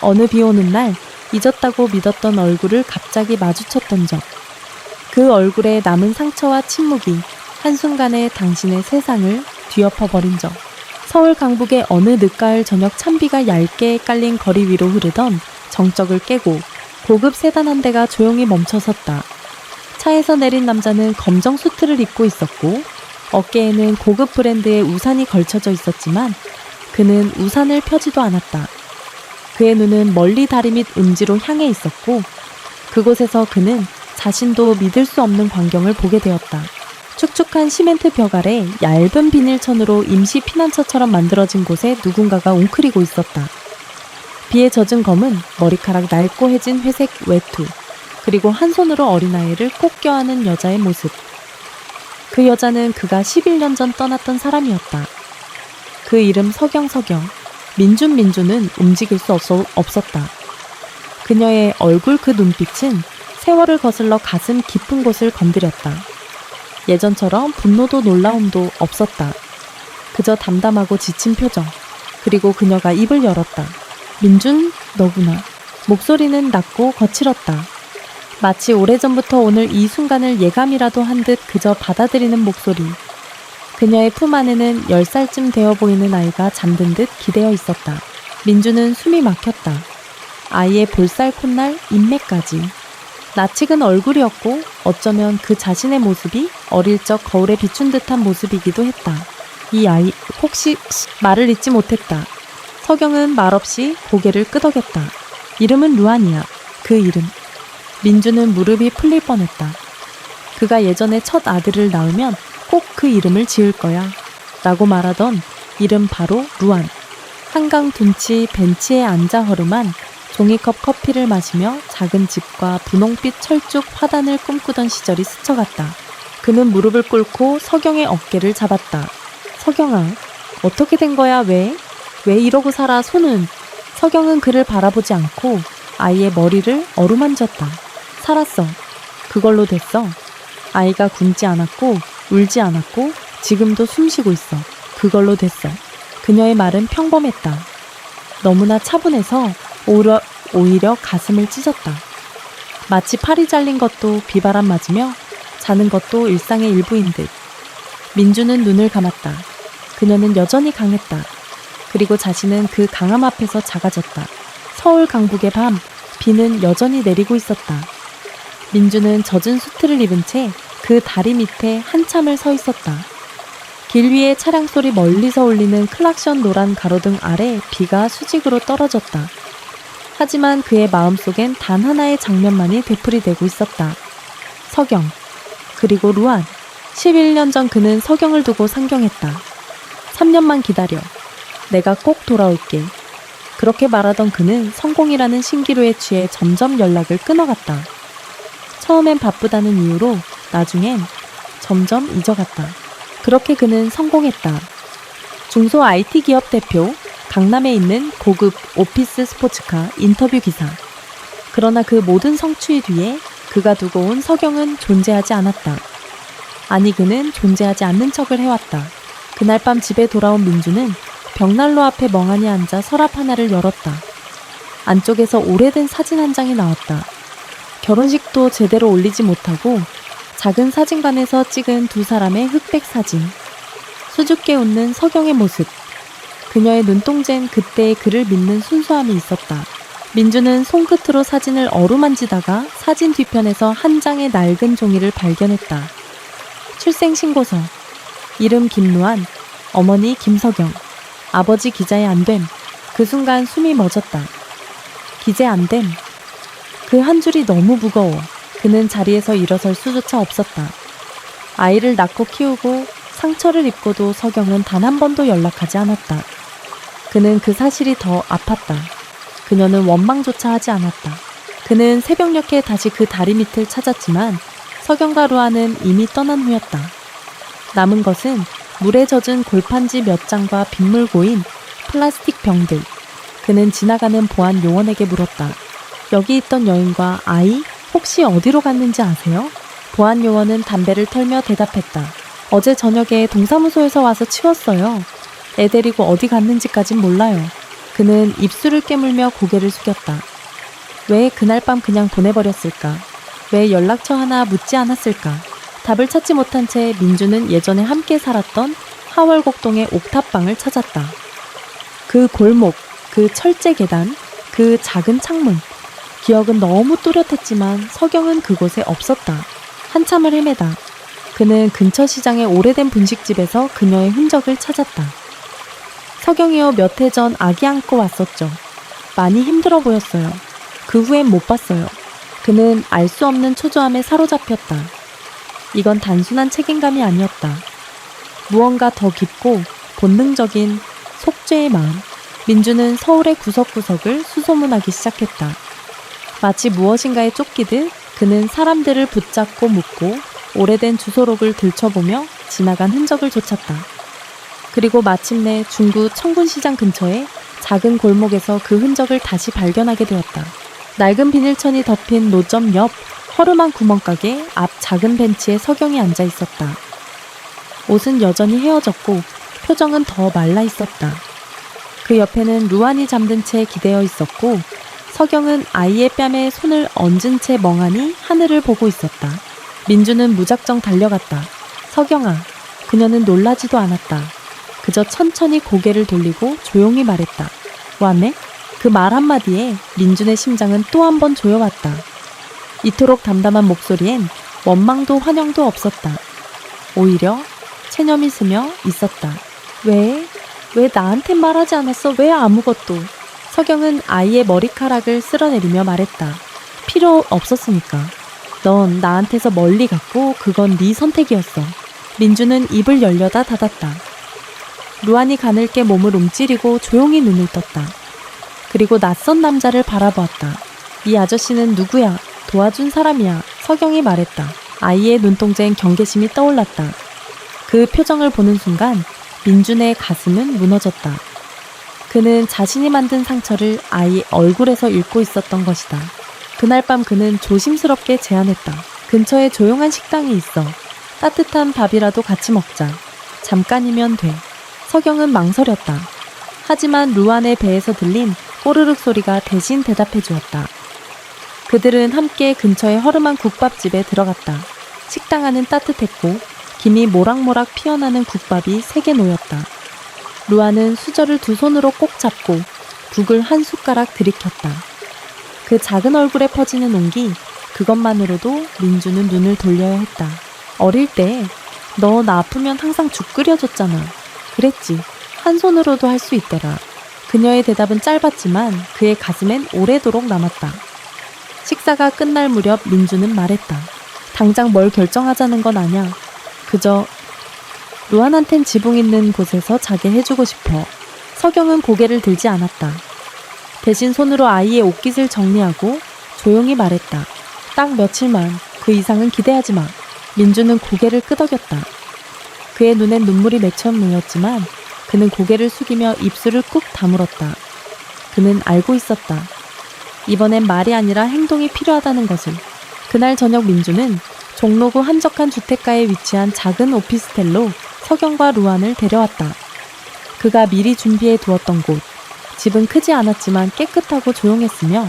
어느 비 오는 날 잊었다고 믿었던 얼굴을 갑자기 마주쳤던 적. 그 얼굴에 남은 상처와 침묵이 한순간에 당신의 세상을 뒤엎어버린 적. 서울 강북의 어느 늦가을 저녁 찬비가 얇게 깔린 거리 위로 흐르던 정적을 깨고 고급 세단 한 대가 조용히 멈춰섰다. 차에서 내린 남자는 검정 수트를 입고 있었고 어깨에는 고급 브랜드의 우산이 걸쳐져 있었지만 그는 우산을 펴지도 않았다. 그의 눈은 멀리 다리 밑 음지로 향해 있었고 그곳에서 그는 자신도 믿을 수 없는 광경을 보게 되었다. 축축한 시멘트 벽 아래 얇은 비닐천으로 임시 피난처처럼 만들어진 곳에 누군가가 웅크리고 있었다. 비에 젖은 검은 머리카락 날고해진 회색 외투, 그리고 한 손으로 어린아이를 꼭 껴안은 여자의 모습. 그 여자는 그가 11년 전 떠났던 사람이었다. 그 이름 서경. 민준은 움직일 수 없었다. 그녀의 얼굴 그 눈빛은 세월을 거슬러 가슴 깊은 곳을 건드렸다. 예전처럼 분노도 놀라움도 없었다. 그저 담담하고 지친 표정. 그리고 그녀가 입을 열었다. 민준, 너구나. 목소리는 낮고 거칠었다. 마치 오래전부터 오늘 이 순간을 예감이라도 한 듯 그저 받아들이는 목소리. 그녀의 품 안에는 10살쯤 되어 보이는 아이가 잠든 듯 기대어 있었다. 민주는 숨이 막혔다. 아이의 볼살 콧날, 인매까지. 낯익은 얼굴이었고 어쩌면 그 자신의 모습이 어릴 적 거울에 비춘 듯한 모습이기도 했다. 이 아이 혹시 말을 잇지 못했다. 서경은 말없이 고개를 끄덕였다. 이름은 루안이야. 그 이름. 민주는 무릎이 풀릴 뻔했다. 그가 예전에 첫 아들을 낳으면 꼭 그 이름을 지을 거야 라고 말하던 이름 바로 루안. 한강 둔치 벤치에 앉아 허름한 종이컵 커피를 마시며 작은 집과 분홍빛 철쭉 화단을 꿈꾸던 시절이 스쳐갔다. 그는 무릎을 꿇고 서경의 어깨를 잡았다. 서경아, 어떻게 된 거야? 왜 이러고 살아? 손은. 서경은 그를 바라보지 않고 아이의 머리를 어루만졌다. 살았어. 그걸로 됐어. 아이가 굶지 않았고 울지 않았고 지금도 숨쉬고 있어. 그걸로 됐어. 그녀의 말은 평범했다. 너무나 차분해서 오히려 가슴을 찢었다. 마치 팔이 잘린 것도 비바람 맞으며 자는 것도 일상의 일부인 듯. 민주는 눈을 감았다. 그녀는 여전히 강했다. 그리고 자신은 그 강함 앞에서 작아졌다. 서울 강북의 밤, 비는 여전히 내리고 있었다. 민주는 젖은 수트를 입은 채 그 다리 밑에 한참을 서 있었다. 길 위에 차량 소리 멀리서 울리는 클락션 노란 가로등 아래 비가 수직으로 떨어졌다. 하지만 그의 마음속엔 단 하나의 장면만이 되풀이되고 있었다. 서경, 그리고 루안. 11년 전 그는 서경을 두고 상경했다. 3년만 기다려. 내가 꼭 돌아올게. 그렇게 말하던 그는 성공이라는 신기루에 취해 점점 연락을 끊어갔다. 처음엔 바쁘다는 이유로 나중엔 점점 잊어갔다. 그렇게 그는 성공했다. 중소 IT 기업 대표, 강남에 있는 고급 오피스 스포츠카 인터뷰 기사. 그러나 그 모든 성취 뒤에 그가 두고 온 서경은 존재하지 않았다. 아니, 그는 존재하지 않는 척을 해왔다. 그날 밤 집에 돌아온 민주는 벽난로 앞에 멍하니 앉아 서랍 하나를 열었다. 안쪽에서 오래된 사진 한 장이 나왔다. 결혼식도 제대로 올리지 못하고 작은 사진관에서 찍은 두 사람의 흑백 사진. 수줍게 웃는 서경의 모습. 그녀의 눈동자엔 그때의 그를 믿는 순수함이 있었다. 민주는 손끝으로 사진을 어루만지다가 사진 뒤편에서 한 장의 낡은 종이를 발견했다. 출생신고서. 이름 김루안, 어머니 김서경, 아버지 기자의 안됨. 그 순간 숨이 멎었다. 기재 안됨. 그 한 줄이 너무 무거워. 그는 자리에서 일어설 수조차 없었다. 아이를 낳고 키우고 상처를 입고도 서경은 단 한 번도 연락하지 않았다. 그는 그 사실이 더 아팠다. 그녀는 원망조차 하지 않았다. 그는 새벽녘에 다시 그 다리 밑을 찾았지만 서경과 루안은 이미 떠난 후였다. 남은 것은 물에 젖은 골판지 몇 장과 빗물 고인 플라스틱 병들. 그는 지나가는 보안 요원에게 물었다. 여기 있던 여인과 아이 혹시 어디로 갔는지 아세요? 보안 요원은 담배를 털며 대답했다. 어제 저녁에 동사무소에서 와서 치웠어요. 애 데리고 어디 갔는지까진 몰라요. 그는 입술을 깨물며 고개를 숙였다. 왜 그날 밤 그냥 보내버렸을까? 왜 연락처 하나 묻지 않았을까? 답을 찾지 못한 채 민주는 예전에 함께 살았던 하월곡동의 옥탑방을 찾았다. 그 골목, 그 철제 계단, 그 작은 창문. 기억은 너무 또렷했지만 서경은 그곳에 없었다. 한참을 헤매다 그는 근처 시장의 오래된 분식집에서 그녀의 흔적을 찾았다. 서경이요, 몇 해 전 아기 안고 왔었죠. 많이 힘들어 보였어요. 그 후엔 못 봤어요. 그는 알 수 없는 초조함에 사로잡혔다. 이건 단순한 책임감이 아니었다. 무언가 더 깊고 본능적인 속죄의 마음. 민주는 서울의 구석구석을 수소문하기 시작했다. 마치 무엇인가에 쫓기듯 그는 사람들을 붙잡고 묻고 오래된 주소록을 들춰보며 지나간 흔적을 쫓았다. 그리고 마침내 중구 청군시장 근처의 작은 골목에서 그 흔적을 다시 발견하게 되었다. 낡은 비닐천이 덮인 노점 옆 허름한 구멍가게 앞 작은 벤치에 서경이 앉아 있었다. 옷은 여전히 헤어졌고 표정은 더 말라 있었다. 그 옆에는 루안이 잠든 채 기대어 있었고 서경은 아이의 뺨에 손을 얹은 채 멍하니 하늘을 보고 있었다. 민주는 무작정 달려갔다. 서경아. 그녀는 놀라지도 않았다. 그저 천천히 고개를 돌리고 조용히 말했다. 왔네? 그 말 한마디에 민준의 심장은 또 한 번 조여왔다. 이토록 담담한 목소리엔 원망도 환영도 없었다. 오히려 체념이 스며 있었다. 왜 나한텐 말하지 않았어? 왜 아무것도? 서경은 아이의 머리카락을 쓸어내리며 말했다. 필요 없었으니까. 넌 나한테서 멀리 갔고 그건 네 선택이었어. 민주는 입을 열려다 닫았다. 루안이 가늘게 몸을 움츠리고 조용히 눈을 떴다. 그리고 낯선 남자를 바라보았다. 이 아저씨는 누구야? 도와준 사람이야. 서경이 말했다. 아이의 눈동자엔 경계심이 떠올랐다. 그 표정을 보는 순간 민준의 가슴은 무너졌다. 그는 자신이 만든 상처를 아이 얼굴에서 읽고 있었던 것이다. 그날 밤 그는 조심스럽게 제안했다. 근처에 조용한 식당이 있어. 따뜻한 밥이라도 같이 먹자. 잠깐이면 돼. 서경은 망설였다. 하지만 루안의 배에서 들린 꼬르륵 소리가 대신 대답해 주었다. 그들은 함께 근처의 허름한 국밥집에 들어갔다. 식당 안은 따뜻했고 김이 모락모락 피어나는 국밥이 3개 놓였다. 루안은 수저를 2손으로 꼭 잡고 국을 한 숟가락 들이켰다. 그 작은 얼굴에 퍼지는 온기, 그것만으로도 민주는 눈을 돌려야 했다. 어릴 때 너 나 아프면 항상 죽 끓여줬잖아. 그랬지. 한 손으로도 할 수 있더라. 그녀의 대답은 짧았지만 그의 가슴엔 오래도록 남았다. 식사가 끝날 무렵 민주는 말했다. 당장 뭘 결정하자는 건 아냐. 그저 루안한텐 지붕 있는 곳에서 자게 해주고 싶어. 서경은 고개를 들지 않았다. 대신 손으로 아이의 옷깃을 정리하고 조용히 말했다. 딱 며칠만, 그 이상은 기대하지 마. 민주는 고개를 끄덕였다. 그의 눈엔 눈물이 맺혀 놓였지만 그는 고개를 숙이며 입술을 꾹 다물었다. 그는 알고 있었다. 이번엔 말이 아니라 행동이 필요하다는 것을. 그날 저녁 민주는 종로구 한적한 주택가에 위치한 작은 오피스텔로 서경과 루안을 데려왔다. 그가 미리 준비해 두었던 곳. 집은 크지 않았지만 깨끗하고 조용했으며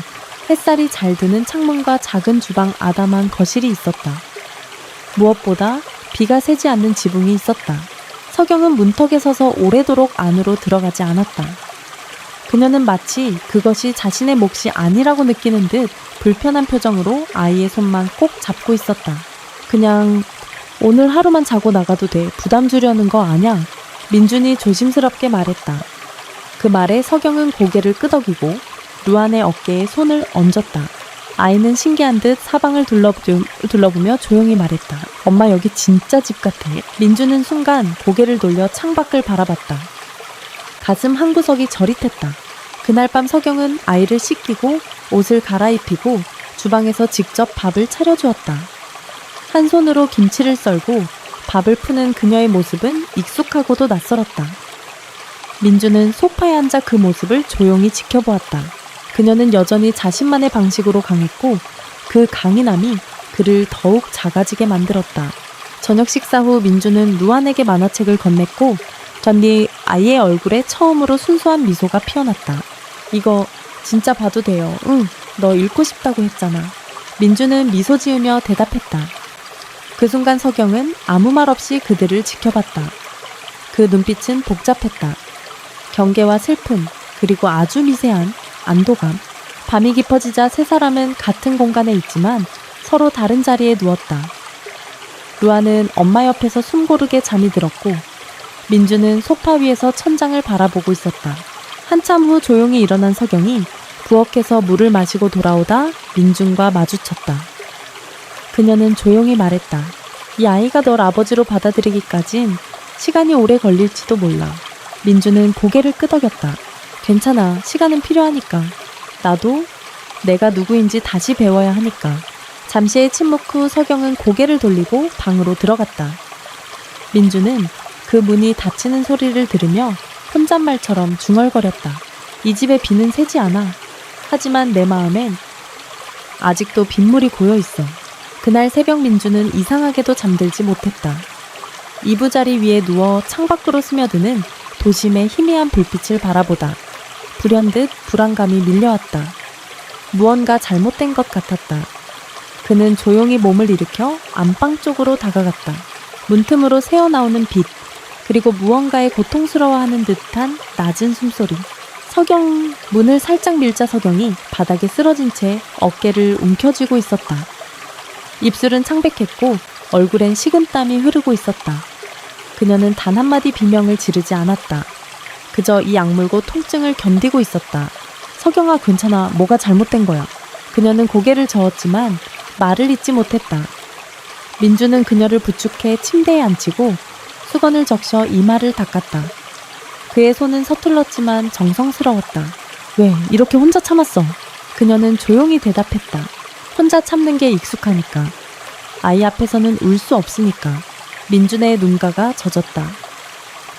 햇살이 잘 드는 창문과 작은 주방 아담한 거실이 있었다. 무엇보다 비가 새지 않는 지붕이 있었다. 서경은 문턱에 서서 오래도록 안으로 들어가지 않았다. 그녀는 마치 그것이 자신의 몫이 아니라고 느끼는 듯 불편한 표정으로 아이의 손만 꼭 잡고 있었다. 그냥 오늘 하루만 자고 나가도 돼. 부담 주려는 거 아냐? 민준이 조심스럽게 말했다. 그 말에 서경은 고개를 끄덕이고 루안의 어깨에 손을 얹었다. 아이는 신기한 듯 사방을 둘러보며 조용히 말했다. 엄마 여기 진짜 집 같아. 민주는 순간 고개를 돌려 창밖을 바라봤다. 가슴 한구석이 저릿했다. 그날 밤 서경은 아이를 씻기고 옷을 갈아입히고 주방에서 직접 밥을 차려주었다. 한 손으로 김치를 썰고 밥을 푸는 그녀의 모습은 익숙하고도 낯설었다. 민주는 소파에 앉아 그 모습을 조용히 지켜보았다. 그녀는 여전히 자신만의 방식으로 강했고 그 강인함이 그를 더욱 작아지게 만들었다. 저녁 식사 후 민주는 루안에게 만화책을 건넸고 전뒤 아이의 얼굴에 처음으로 순수한 미소가 피어났다. 이거 진짜 봐도 돼요. 응, 너 읽고 싶다고 했잖아. 민주는 미소 지으며 대답했다. 그 순간 서경은 아무 말 없이 그들을 지켜봤다. 그 눈빛은 복잡했다. 경계와 슬픔, 그리고 아주 미세한 안도감. 밤이 깊어지자 세 사람은 같은 공간에 있지만 서로 다른 자리에 누웠다. 루아는 엄마 옆에서 숨 고르게 잠이 들었고 민주는 소파 위에서 천장을 바라보고 있었다. 한참 후 조용히 일어난 서경이 부엌에서 물을 마시고 돌아오다 민준과 마주쳤다. 그녀는 조용히 말했다. 이 아이가 널 아버지로 받아들이기까진 시간이 오래 걸릴지도 몰라. 민주는 고개를 끄덕였다. 괜찮아. 시간은 필요하니까. 나도 내가 누구인지 다시 배워야 하니까. 잠시의 침묵 후 서경은 고개를 돌리고 방으로 들어갔다. 민주는 그 문이 닫히는 소리를 들으며 혼잣말처럼 중얼거렸다. 이 집에 비는 새지 않아. 하지만 내 마음엔 아직도 빗물이 고여있어. 그날 새벽 민주는 이상하게도 잠들지 못했다. 이부자리 위에 누워 창밖으로 스며드는 도심의 희미한 불빛을 바라보다 불현듯 불안감이 밀려왔다. 무언가 잘못된 것 같았다. 그는 조용히 몸을 일으켜 안방 쪽으로 다가갔다. 문틈으로 새어나오는 빛, 그리고 무언가에 고통스러워하는 듯한 낮은 숨소리. 서경, 문을 살짝 밀자 서경이 바닥에 쓰러진 채 어깨를 움켜쥐고 있었다. 입술은 창백했고 얼굴엔 식은땀이 흐르고 있었다. 그녀는 단 한마디 비명을 지르지 않았다. 그저 이 악물고 통증을 견디고 있었다. 서경아, 괜찮아. 뭐가 잘못된 거야. 그녀는 고개를 저었지만 말을 잇지 못했다. 민주는 그녀를 부축해 침대에 앉히고 수건을 적셔 이마를 닦았다. 그의 손은 서툴렀지만 정성스러웠다. 왜 이렇게 혼자 참았어? 그녀는 조용히 대답했다. 혼자 참는 게 익숙하니까. 아이 앞에서는 울 수 없으니까. 민준의 눈가가 젖었다.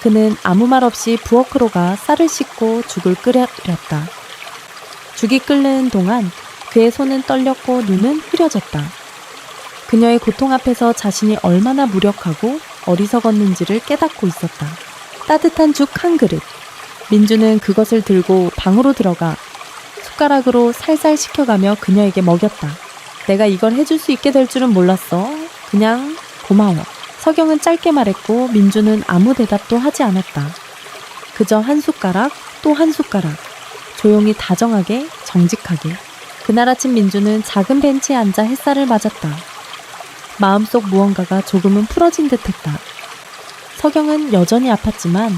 그는 아무 말 없이 부엌으로 가 쌀을 씻고 죽을 끓였다. 죽이 끓는 동안 그의 손은 떨렸고 눈은 흐려졌다. 그녀의 고통 앞에서 자신이 얼마나 무력하고 어리석었는지를 깨닫고 있었다. 따뜻한 죽 한 그릇. 민주는 그것을 들고 방으로 들어가 숟가락으로 살살 식혀가며 그녀에게 먹였다. 내가 이걸 해줄 수 있게 될 줄은 몰랐어. 그냥 고마워. 서경은 짧게 말했고 민주는 아무 대답도 하지 않았다. 그저 한 숟가락 또 한 숟가락. 조용히 다정하게 정직하게. 그날 아침 민주는 작은 벤치에 앉아 햇살을 맞았다. 마음속 무언가가 조금은 풀어진 듯했다. 서경은 여전히 아팠지만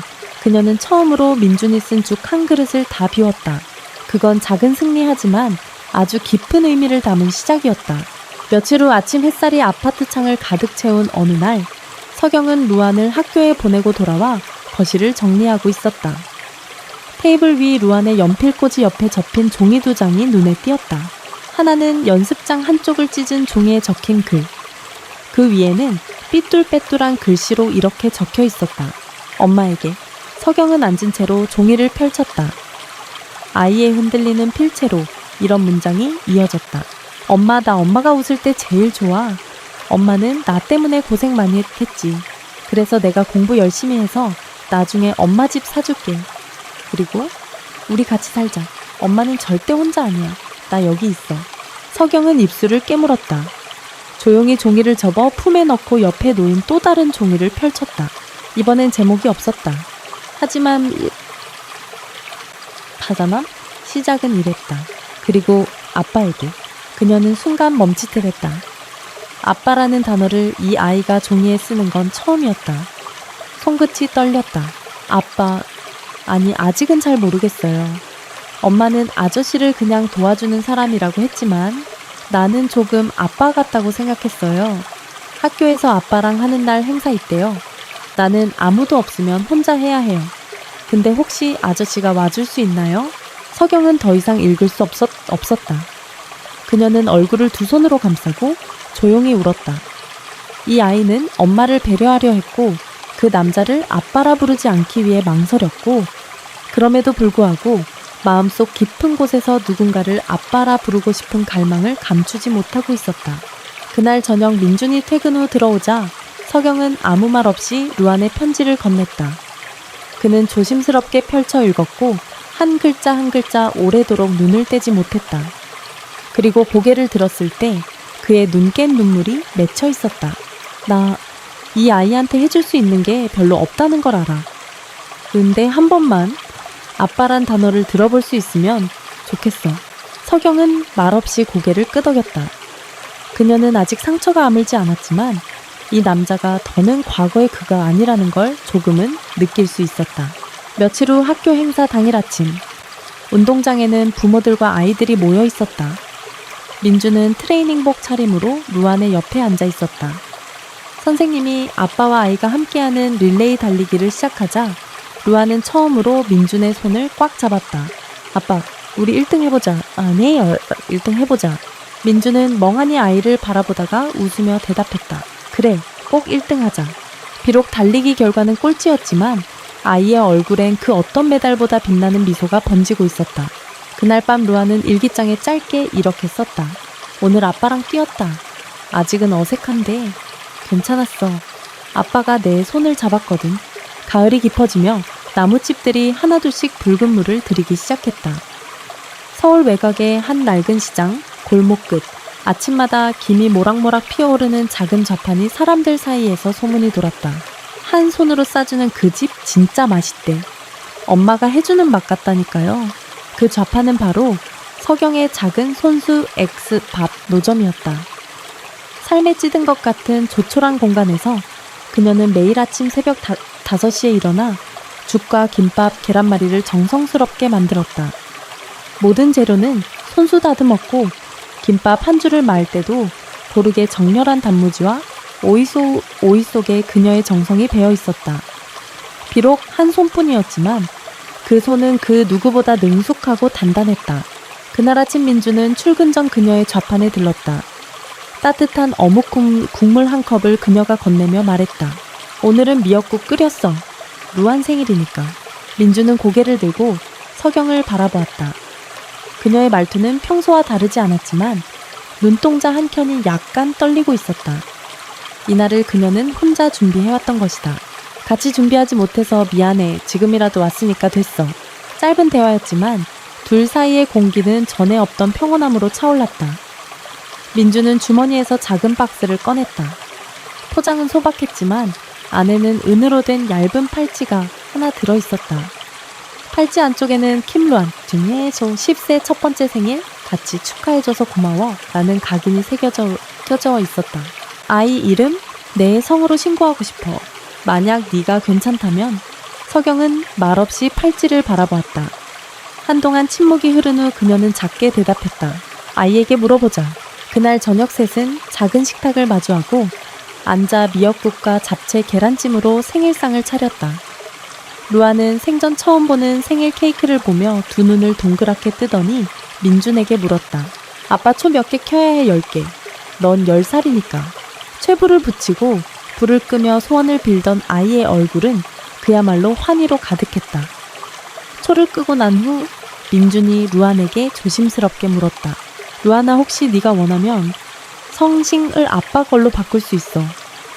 그녀는 처음으로 민준이 쓴 죽 한 그릇을 다 비웠다. 그건 작은 승리하지만 아주 깊은 의미를 담은 시작이었다. 며칠 후 아침 햇살이 아파트 창을 가득 채운 어느 날 서경은 루안을 학교에 보내고 돌아와 거실을 정리하고 있었다. 테이블 위 루안의 연필꽂이 옆에 접힌 종이 두 장이 눈에 띄었다. 하나는 연습장 한쪽을 찢은 종이에 적힌 글. 그 위에는 삐뚤빼뚤한 글씨로 이렇게 적혀 있었다. 엄마에게. 서경은 앉은 채로 종이를 펼쳤다. 아이의 흔들리는 필체로 이런 문장이 이어졌다. 엄마, 나 엄마가 웃을 때 제일 좋아. 엄마는 나 때문에 고생 많이 했지. 그래서 내가 공부 열심히 해서 나중에 엄마 집 사줄게. 그리고 우리 같이 살자. 엄마는 절대 혼자 아니야. 나 여기 있어. 서경은 입술을 깨물었다. 조용히 종이를 접어 품에 넣고 옆에 놓인 또 다른 종이를 펼쳤다. 이번엔 제목이 없었다. 하지만 파자남? 시작은 이랬다. 그리고 아빠에게. 그녀는 순간 멈칫했다. 아빠라는 단어를 이 아이가 종이에 쓰는 건 처음이었다. 손끝이 떨렸다. 아빠, 아니 아직은 잘 모르겠어요. 엄마는 아저씨를 그냥 도와주는 사람이라고 했지만 나는 조금 아빠 같다고 생각했어요. 학교에서 아빠랑 하는 날 행사 있대요. 나는 아무도 없으면 혼자 해야 해요. 근데 혹시 아저씨가 와줄 수 있나요? 서경은 더 이상 읽을 수 없었다. 그녀는 얼굴을 두 손으로 감싸고 조용히 울었다. 이 아이는 엄마를 배려하려 했고 그 남자를 아빠라 부르지 않기 위해 망설였고 그럼에도 불구하고 마음속 깊은 곳에서 누군가를 아빠라 부르고 싶은 갈망을 감추지 못하고 있었다. 그날 저녁 민준이 퇴근 후 들어오자 서경은 아무 말 없이 루안의 편지를 건넸다. 그는 조심스럽게 펼쳐 읽었고 한 글자 한 글자 오래도록 눈을 떼지 못했다. 그리고 고개를 들었을 때 그의 눈 깬 눈물이 맺혀 있었다. 나 이 아이한테 해줄 수 있는 게 별로 없다는 걸 알아. 근데 한 번만 아빠란 단어를 들어볼 수 있으면 좋겠어. 서경은 말없이 고개를 끄덕였다. 그녀는 아직 상처가 아물지 않았지만 이 남자가 더는 과거의 그가 아니라는 걸 조금은 느낄 수 있었다. 며칠 후 학교 행사 당일 아침, 운동장에는 부모들과 아이들이 모여 있었다. 민주는 트레이닝복 차림으로 루안의 옆에 앉아 있었다. 선생님이 아빠와 아이가 함께하는 릴레이 달리기를 시작하자 루안은 처음으로 민준의 손을 꽉 잡았다. 아빠, 우리 1등 해보자. 네, 1등 해보자. 민준은 멍하니 아이를 바라보다가 웃으며 대답했다. 그래, 꼭 1등 하자. 비록 달리기 결과는 꼴찌였지만 아이의 얼굴엔 그 어떤 메달보다 빛나는 미소가 번지고 있었다. 그날 밤 루안은 일기장에 짧게 이렇게 썼다. 오늘 아빠랑 뛰었다. 아직은 어색한데 괜찮았어. 아빠가 내 손을 잡았거든. 가을이 깊어지며 나무집들이 하나둘씩 붉은 물을 들이기 시작했다. 서울 외곽의 한 낡은 시장, 골목 끝, 아침마다 김이 모락모락 피어오르는 작은 좌판이 사람들 사이에서 소문이 돌았다. 한 손으로 싸주는 그 집 진짜 맛있대. 엄마가 해주는 맛 같다니까요. 그 좌판은 바로 서경의 작은 손수 X 밥 노점이었다. 삶에 찌든 것 같은 조촐한 공간에서 그녀는 매일 아침 새벽 5시에 일어나 죽과 김밥, 계란말이를 정성스럽게 만들었다. 모든 재료는 손수 다듬었고 김밥 한 줄을 말 때도 고르게 정렬한 단무지와 오이 속에 그녀의 정성이 배어 있었다. 비록 한 손뿐이었지만 그 손은 그 누구보다 능숙하고 단단했다. 그날 아침 민주는 출근 전 그녀의 좌판에 들렀다. 따뜻한 어묵 국물 한 컵을 그녀가 건네며 말했다. 오늘은 미역국 끓였어. 루안 생일이니까. 민주는 고개를 들고 서경을 바라보았다. 그녀의 말투는 평소와 다르지 않았지만 눈동자 한켠이 약간 떨리고 있었다. 이날을 그녀는 혼자 준비해왔던 것이다. 같이 준비하지 못해서 미안해. 지금이라도 왔으니까 됐어. 짧은 대화였지만 둘 사이의 공기는 전에 없던 평온함으로 차올랐다. 민주는 주머니에서 작은 박스를 꺼냈다. 포장은 소박했지만 안에는 은으로 된 얇은 팔찌가 하나 들어있었다. 팔찌 안쪽에는 킴루안 중에서 10세 첫 번째 생일 같이 축하해줘서 고마워 라는 각인이 새겨져 있었다. 아이 이름 내 성으로 신고하고 싶어. 만약 네가 괜찮다면. 서경은 말없이 팔찌를 바라보았다. 한동안 침묵이 흐른 후 그녀는 작게 대답했다. 아이에게 물어보자. 그날 저녁 셋은 작은 식탁을 마주하고 앉아 미역국과 잡채 계란찜으로 생일상을 차렸다. 루아는 생전 처음 보는 생일 케이크를 보며 두 눈을 동그랗게 뜨더니 민준에게 물었다. 아빠 초 몇 개 켜야 해? 10개. 넌 10살이니까. 쇠불을 붙이고 불을 끄며 소원을 빌던 아이의 얼굴은 그야말로 환희로 가득했다. 초를 끄고 난 후 민준이 루안에게 조심스럽게 물었다. 루안아, 혹시 네가 원하면 성싱을 아빠 걸로 바꿀 수 있어.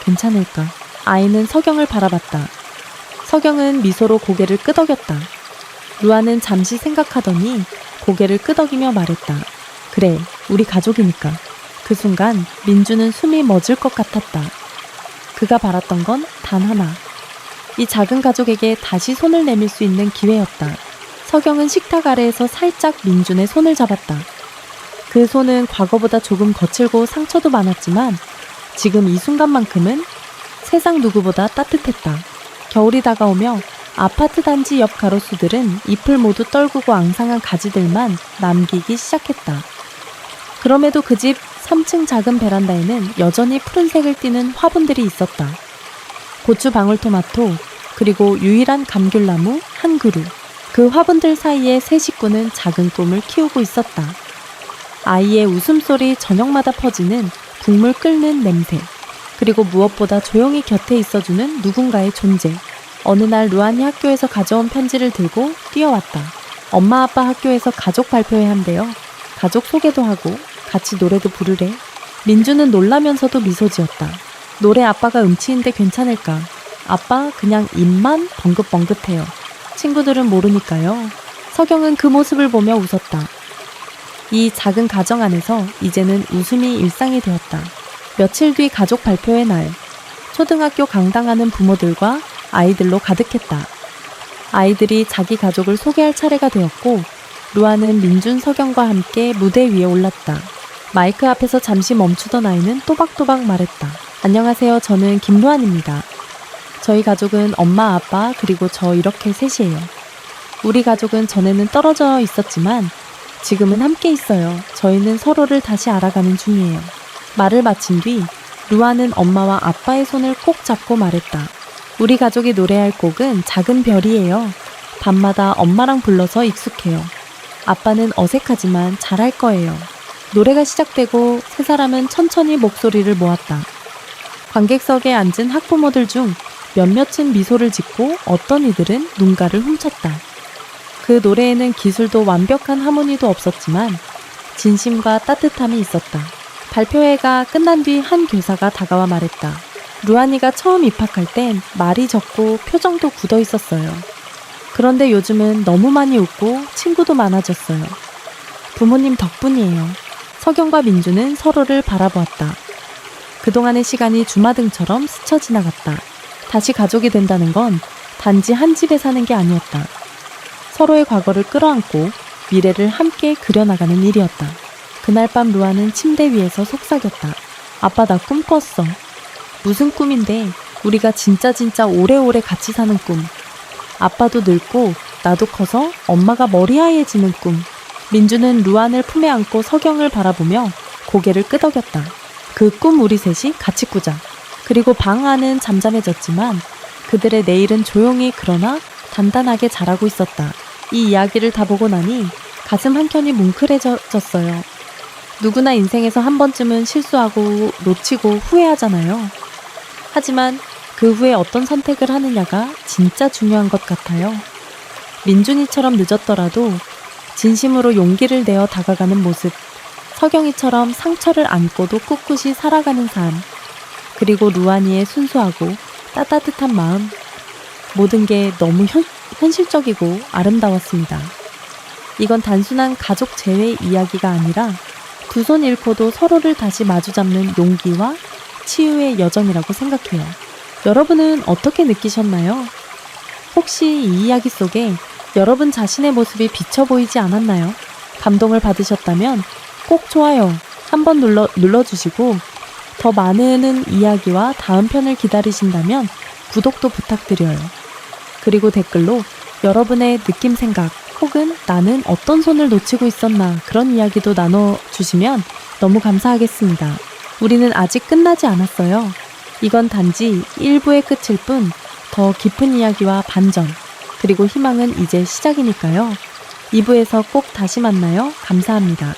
괜찮을까? 아이는 서경을 바라봤다. 서경은 미소로 고개를 끄덕였다. 루안은 잠시 생각하더니 고개를 끄덕이며 말했다. 그래, 우리 가족이니까. 그 순간 민주는 숨이 멎을 것 같았다. 그가 바랐던 건 단 하나. 이 작은 가족에게 다시 손을 내밀 수 있는 기회였다. 서경은 식탁 아래에서 살짝 민준의 손을 잡았다. 그 손은 과거보다 조금 거칠고 상처도 많았지만 지금 이 순간만큼은 세상 누구보다 따뜻했다. 겨울이 다가오며 아파트 단지 옆 가로수들은 잎을 모두 떨구고 앙상한 가지들만 남기기 시작했다. 그럼에도 그 집 3층 작은 베란다에는 여전히 푸른색을 띠는 화분들이 있었다. 고추 방울토마토, 그리고 유일한 감귤나무 한 그루. 그 화분들 사이에 세 식구는 작은 꿈을 키우고 있었다. 아이의 웃음소리 저녁마다 퍼지는 국물 끓는 냄새. 그리고 무엇보다 조용히 곁에 있어주는 누군가의 존재. 어느 날 루안이 학교에서 가져온 편지를 들고 뛰어왔다. 엄마 아빠 학교에서 가족 발표회 한대요. 가족 소개도 하고 같이 노래도 부르래. 민주는 놀라면서도 미소 지었다. 노래 아빠가 음치인데 괜찮을까? 아빠 그냥 입만 벙긋벙긋해요. 친구들은 모르니까요. 서경은 그 모습을 보며 웃었다. 이 작은 가정 안에서 이제는 웃음이 일상이 되었다. 며칠 뒤 가족 발표의 날, 초등학교 강당하는 부모들과 아이들로 가득했다. 아이들이 자기 가족을 소개할 차례가 되었고 루아는 민준, 서경과 함께 무대 위에 올랐다. 마이크 앞에서 잠시 멈추던 아이는 또박또박 말했다. 안녕하세요. 저는 김루안입니다. 저희 가족은 엄마, 아빠, 그리고 저 이렇게 셋이에요. 우리 가족은 전에는 떨어져 있었지만 지금은 함께 있어요. 저희는 서로를 다시 알아가는 중이에요. 말을 마친 뒤 루아는 엄마와 아빠의 손을 꼭 잡고 말했다. 우리 가족이 노래할 곡은 작은 별이에요. 밤마다 엄마랑 불러서 익숙해요. 아빠는 어색하지만 잘할 거예요. 노래가 시작되고 세 사람은 천천히 목소리를 모았다. 관객석에 앉은 학부모들 중 몇몇은 미소를 짓고 어떤 이들은 눈가를 훔쳤다. 그 노래에는 기술도 완벽한 하모니도 없었지만 진심과 따뜻함이 있었다. 발표회가 끝난 뒤 한 교사가 다가와 말했다. 루안이가 처음 입학할 땐 말이 적고 표정도 굳어 있었어요. 그런데 요즘은 너무 많이 웃고 친구도 많아졌어요. 부모님 덕분이에요. 서경과 민주는 서로를 바라보았다. 그동안의 시간이 주마등처럼 스쳐 지나갔다. 다시 가족이 된다는 건 단지 한 집에 사는 게 아니었다. 서로의 과거를 끌어안고 미래를 함께 그려나가는 일이었다. 그날 밤 루아는 침대 위에서 속삭였다. 아빠 나 꿈 꿨어. 무슨 꿈인데? 우리가 진짜 오래오래 같이 사는 꿈. 아빠도 늙고 나도 커서 엄마가 머리하얘지는 꿈. 민주는 루안을 품에 안고 서경을 바라보며 고개를 끄덕였다. 그 꿈 우리 셋이 같이 꾸자. 그리고 방 안은 잠잠해졌지만 그들의 내일은 조용히 그러나 단단하게 자라고 있었다. 이 이야기를 다 보고 나니 가슴 한켠이 뭉클해졌어요. 누구나 인생에서 한 번쯤은 실수하고 놓치고 후회하잖아요. 하지만 그 후에 어떤 선택을 하느냐가 진짜 중요한 것 같아요. 민준이처럼 늦었더라도 진심으로 용기를 내어 다가가는 모습, 서경이처럼 상처를 안고도 꿋꿋이 살아가는 삶, 그리고 루안이의 순수하고 따뜻한 마음, 모든 게 너무 현실적이고 아름다웠습니다. 이건 단순한 가족 재회 이야기가 아니라 두 손 잃고도 서로를 다시 마주잡는 용기와 치유의 여정이라고 생각해요. 여러분은 어떻게 느끼셨나요? 혹시 이 이야기 속에 여러분 자신의 모습이 비쳐 보이지 않았나요? 감동을 받으셨다면 꼭 좋아요 한번 눌러주시고 더 많은 이야기와 다음 편을 기다리신다면 구독도 부탁드려요. 그리고 댓글로 여러분의 느낌 생각 혹은 나는 어떤 손을 놓치고 있었나 그런 이야기도 나눠주시면 너무 감사하겠습니다. 우리는 아직 끝나지 않았어요. 이건 단지 1부의 끝일 뿐 더 깊은 이야기와 반전 그리고 희망은 이제 시작이니까요. 2부에서 꼭 다시 만나요. 감사합니다.